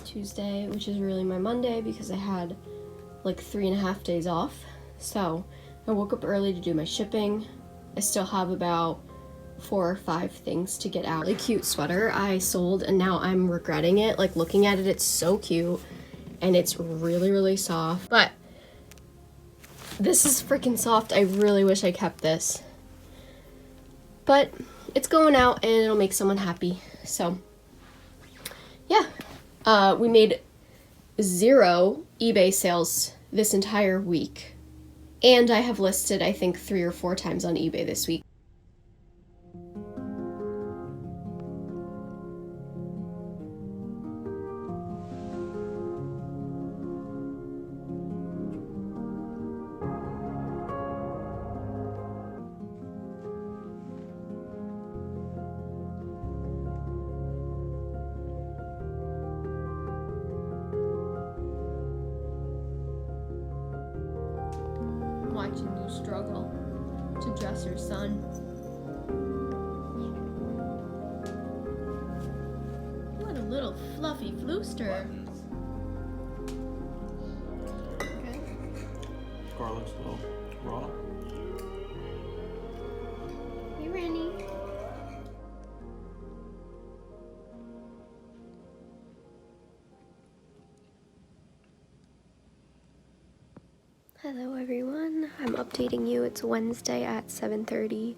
Tuesday, which is really my Monday because I had like 3.5 days off. So I woke up early to do my shipping. I still have about 4 or 5 things to get out. Really cute sweater I sold and now I'm regretting it. Like looking at it, it's so cute and it's really, really soft. But this is freaking soft. I really wish I kept this. But it's going out and it'll make someone happy. So yeah, we made 0 eBay sales this entire week. And I have listed, I think, 3 or 4 times on eBay this week. Watching you struggle to dress your son. What a little fluffy flooster. Okay. Scar looks a little raw. Hey, Randy. Hello everyone, I'm updating you. It's Wednesday at 7:30.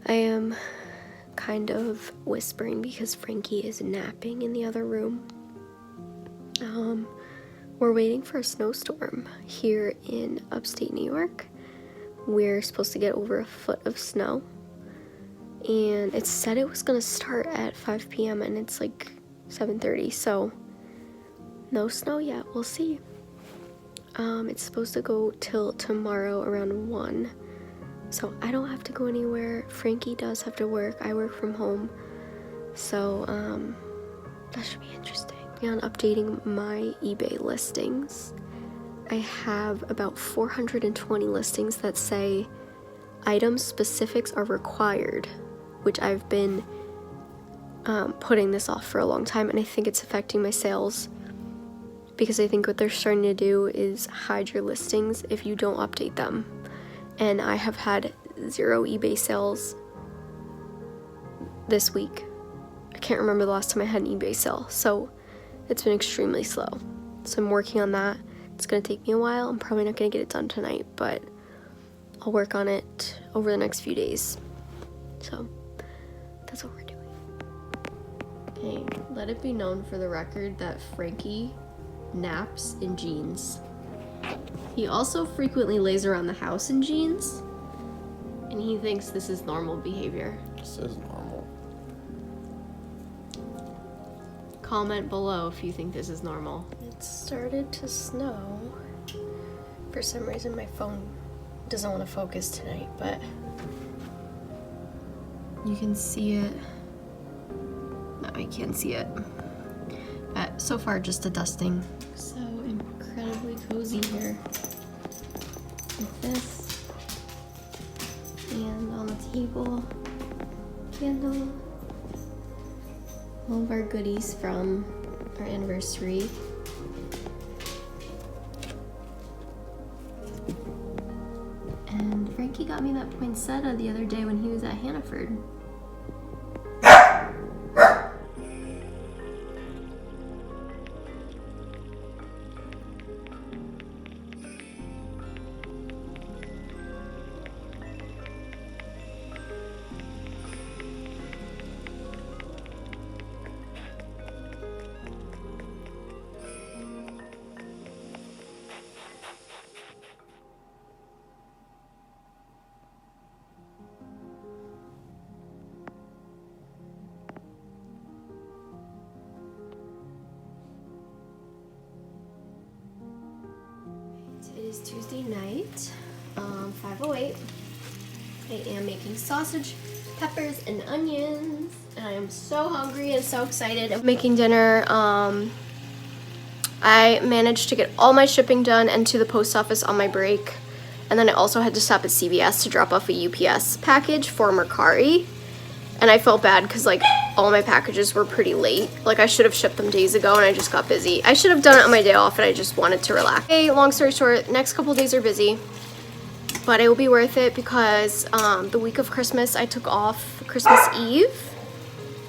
I am kind of whispering because Frankie is napping in the other room. We're waiting for a snowstorm here in upstate New York. We're supposed to get over 1 foot of snow. And it said it was gonna start at 5 p.m. and it's like 7:30, so no snow yet, we'll see. It's supposed to go till tomorrow around 1. So I don't have to go anywhere. Frankie does have to work. I work from home. So, that should be interesting. And updating my eBay listings. I have about 420 listings that say item specifics are required, which I've been putting this off for a long time, and I think it's affecting my sales. Because I think what they're starting to do is hide your listings if you don't update them. And I have had 0 eBay sales this week. I can't remember the last time I had an eBay sale, so it's been extremely slow. So I'm working on that. It's gonna take me a while. I'm probably not gonna get it done tonight, but I'll work on it over the next few days. So that's what we're doing. Okay, let it be known for the record that Frankie naps in jeans. He also frequently lays around the house in jeans, and he thinks this is normal behavior. This is normal. Comment below if you think this is normal. It started to snow. For some reason my phone doesn't want to focus tonight, but you can see it. No, I can't see it. But so far, just a dusting. So incredibly cozy here with this. And on the table, candle. All of our goodies from our anniversary. And Frankie got me that poinsettia the other day when he was at Hannaford. It is Tuesday night, 5:08. I am making sausage, peppers, and onions, and I am so hungry and so excited. I'm making dinner. I managed to get all my shipping done and to the post office on my break, and then I also had to stop at CVS to drop off a UPS package for Mercari. And I felt bad because like all my packages were pretty late. Like I should have shipped them days ago and I just got busy. I should have done it on my day off and I just wanted to relax. Hey, long story short, next couple days are busy, but it will be worth it because the week of Christmas I took off Christmas Eve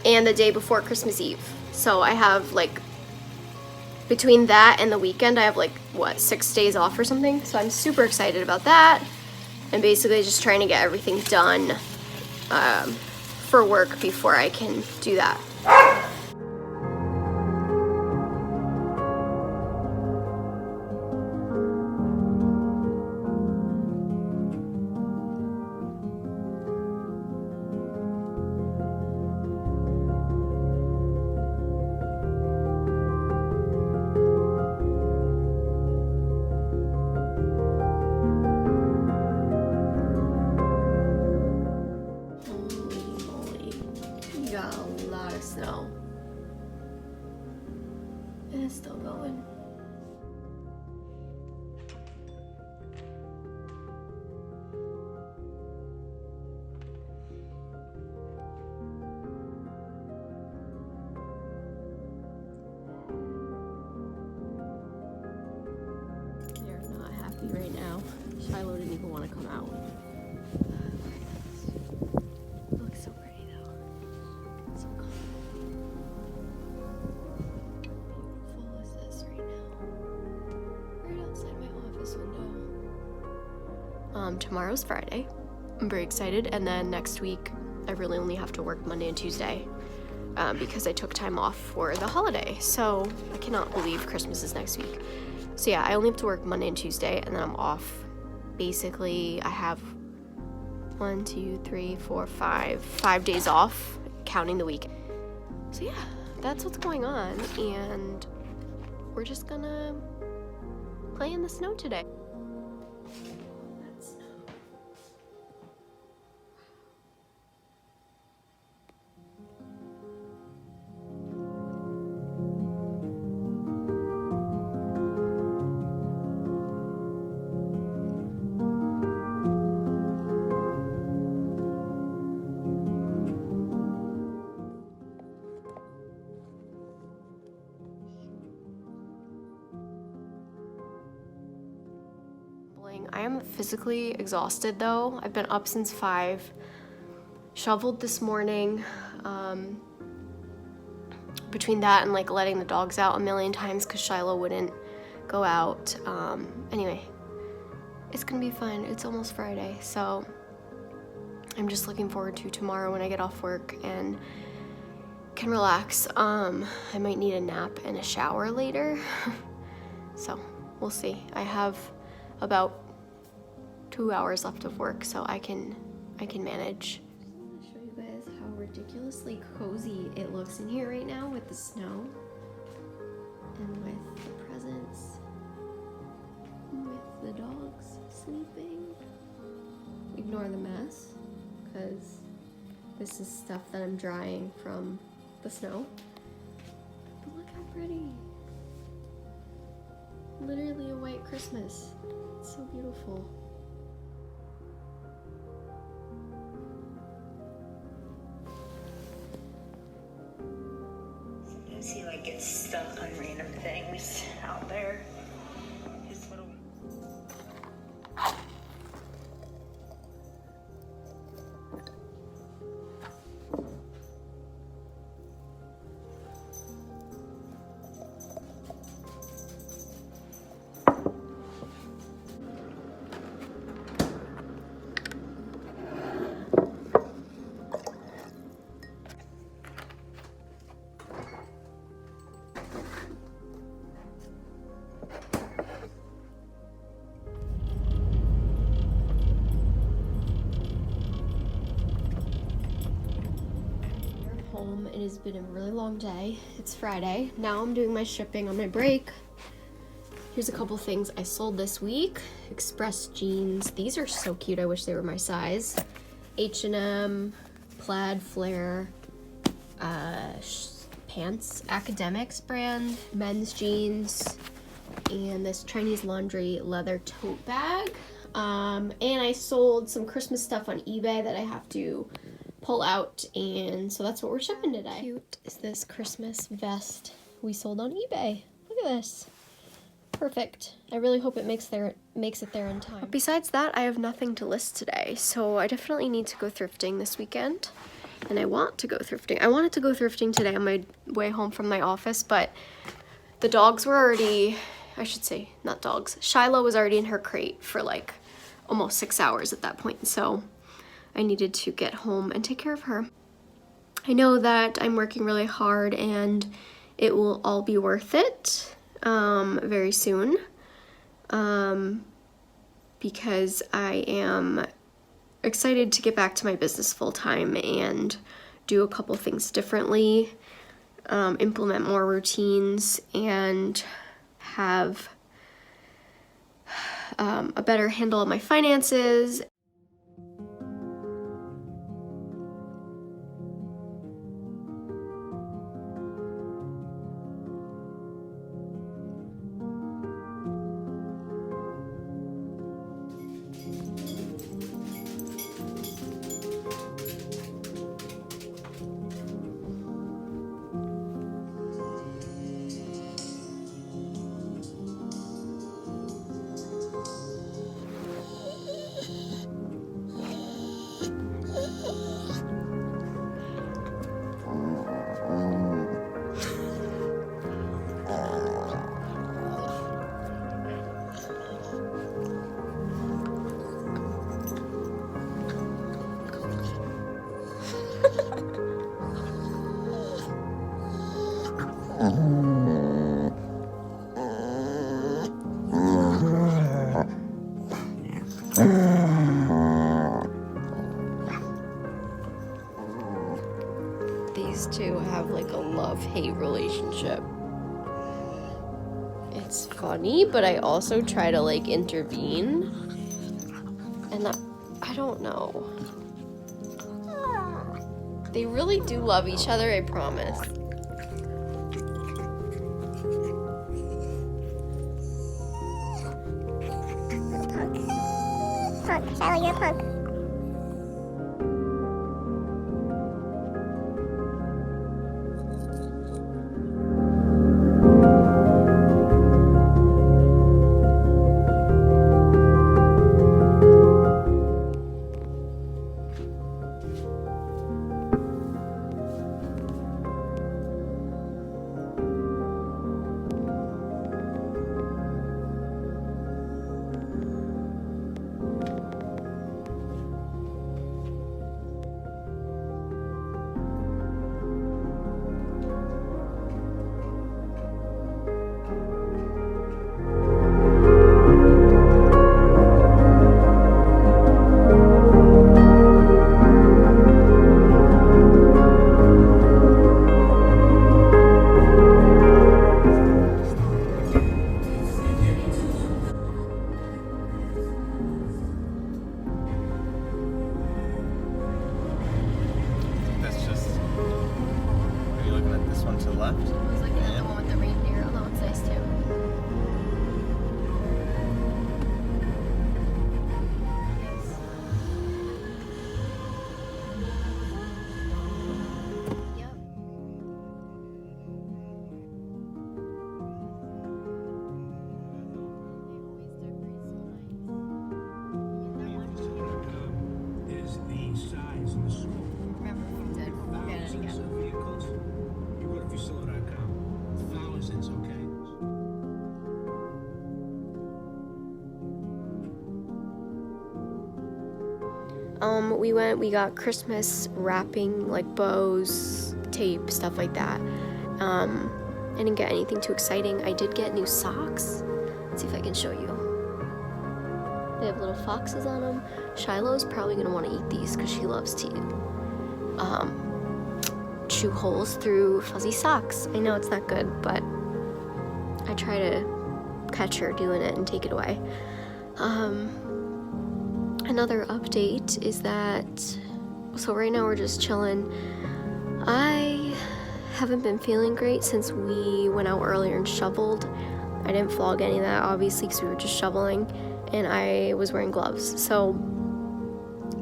and the day before Christmas Eve. So I have like, between that and the weekend, I have like, what, 6 days off or something? So I'm super excited about that. And basically just trying to get everything done for work before I can do that. Snow, and it's still going. They're not happy right now. Shiloh didn't even want to come out. It looks so pretty though. So calm. Tomorrow's Friday. I'm very excited, and then next week I really only have to work Monday and Tuesday because I took time off for the holiday. So I cannot believe Christmas is next week. So yeah, I only have to work Monday and Tuesday, and then I'm off. Basically, I have 5 days off, counting the week. So yeah, that's what's going on, and we're just gonna play in the snow today. I am physically exhausted though. I've been up since 5, shoveled this morning. Between that and like letting the dogs out a million times because Shiloh wouldn't go out. Anyway, it's gonna be fun. It's almost Friday, so I'm just looking forward to tomorrow when I get off work and can relax. I might need a nap and a shower later. So we'll see. I have about 2 hours left of work, so I can manage. I'm gonna show you guys how ridiculously cozy it looks in here right now with the snow and with the presents, with the dogs sleeping. Ignore the mess, because this is stuff that I'm drying from the snow. But look how pretty. Literally a white Christmas. It's so beautiful. Sometimes he like gets stuck on random things out there. His little home. It has been a really long day. It's Friday. Now I'm doing my shipping on my break. Here's a couple things I sold this week. Express jeans. These are so cute. I wish they were my size. H&M, plaid flare, pants, Academics brand, men's jeans, and this Chinese laundry leather tote bag. And I sold some Christmas stuff on eBay that I have to pull out, and so that's what we're shipping today. How cute is this Christmas vest we sold on eBay? Look at this. Perfect. I really hope it makes it there in time. But besides that, I have nothing to list today, so I definitely need to go thrifting this weekend. And I want to go thrifting. I wanted to go thrifting today on my way home from my office, but the dogs were already, I should say, not dogs. Shiloh was already in her crate for like almost 6 hours at that point, so I needed to get home and take care of her. I know that I'm working really hard and it will all be worth it very soon, because I am excited to get back to my business full time and do a couple things differently, implement more routines, and have a better handle on my finances. These two have like a love-hate relationship. It's funny, but I also try to like intervene, and I don't know. They really do love each other, I promise. Punk. Shiloh, you're a punk. We got Christmas wrapping, like bows, tape, stuff like that. I didn't get anything too exciting. I did get new socks. Let's see if I can show you. They have little foxes on them. Shiloh's probably gonna want to eat these because she loves to chew holes through fuzzy socks. I know it's not good, but I try to catch her doing it and take it away. Another update is that, so right now we're just chilling. I haven't been feeling great since we went out earlier and shoveled. I didn't vlog any of that, obviously, because we were just shoveling, and I was wearing gloves. So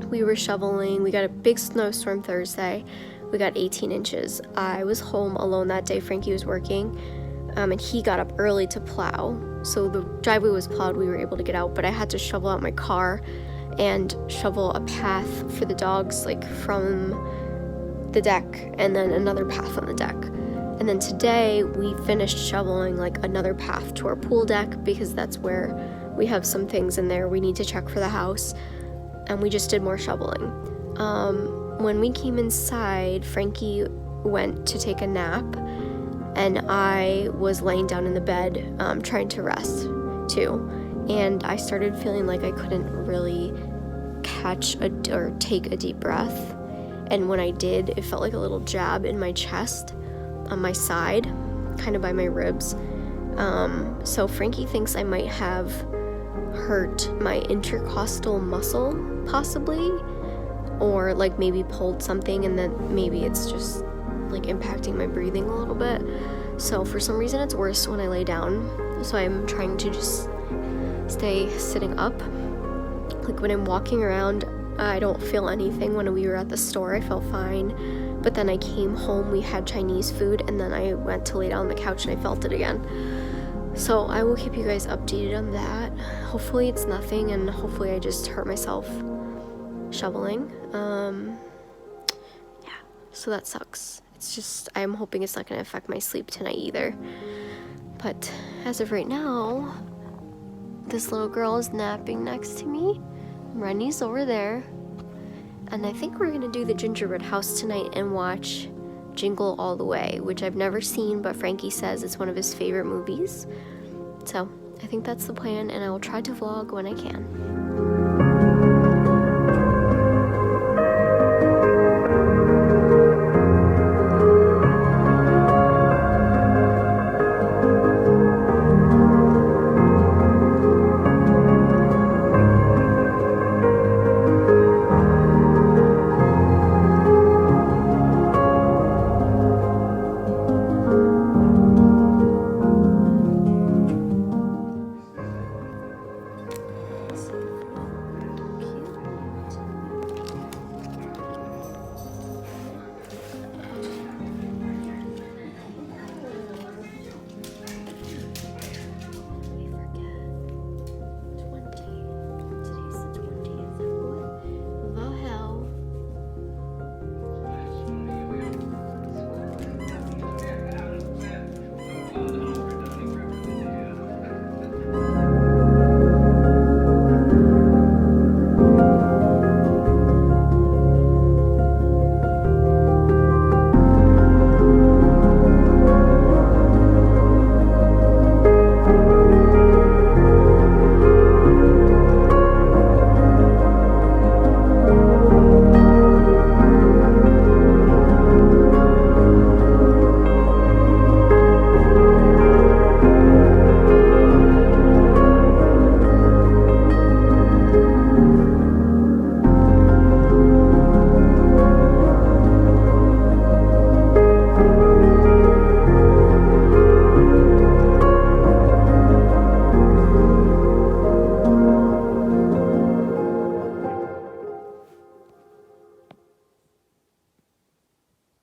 we were shoveling. We got a big snowstorm Thursday. We got 18 inches. I was home alone that day. Frankie was working, and he got up early to plow. So the driveway was plowed. We were able to get out, but I had to shovel out my car and shovel a path for the dogs, like from the deck, and then another path on the deck. And then today we finished shoveling like another path to our pool deck, because that's where we have some things in there we need to check for the house, and we just did more shoveling. When we came inside, Frankie went to take a nap, and I was laying down in the bed trying to rest too, and I started feeling like I couldn't really take a deep breath, and when I did, it felt like a little jab in my chest on my side, kind of by my ribs. So Frankie thinks I might have hurt my intercostal muscle, possibly, or like maybe pulled something, and then maybe it's just like impacting my breathing a little bit. So for some reason it's worse when I lay down, so I'm trying to just stay sitting up. Like when I'm walking around, I don't feel anything. When we were at the store, I felt fine, but then I came home, we had Chinese food, and then I went to lay down on the couch and I felt it again. So I will keep you guys updated on that. Hopefully it's nothing, and hopefully I just hurt myself shoveling. Yeah, so that sucks. It's just, I'm hoping it's not going to affect my sleep tonight either. But as of right now, this little girl is napping next to me. Rennie's over there. And I think we're going to do the gingerbread house tonight and watch Jingle All the Way, which I've never seen, but Frankie says it's one of his favorite movies. So I think that's the plan, and I will try to vlog when I can.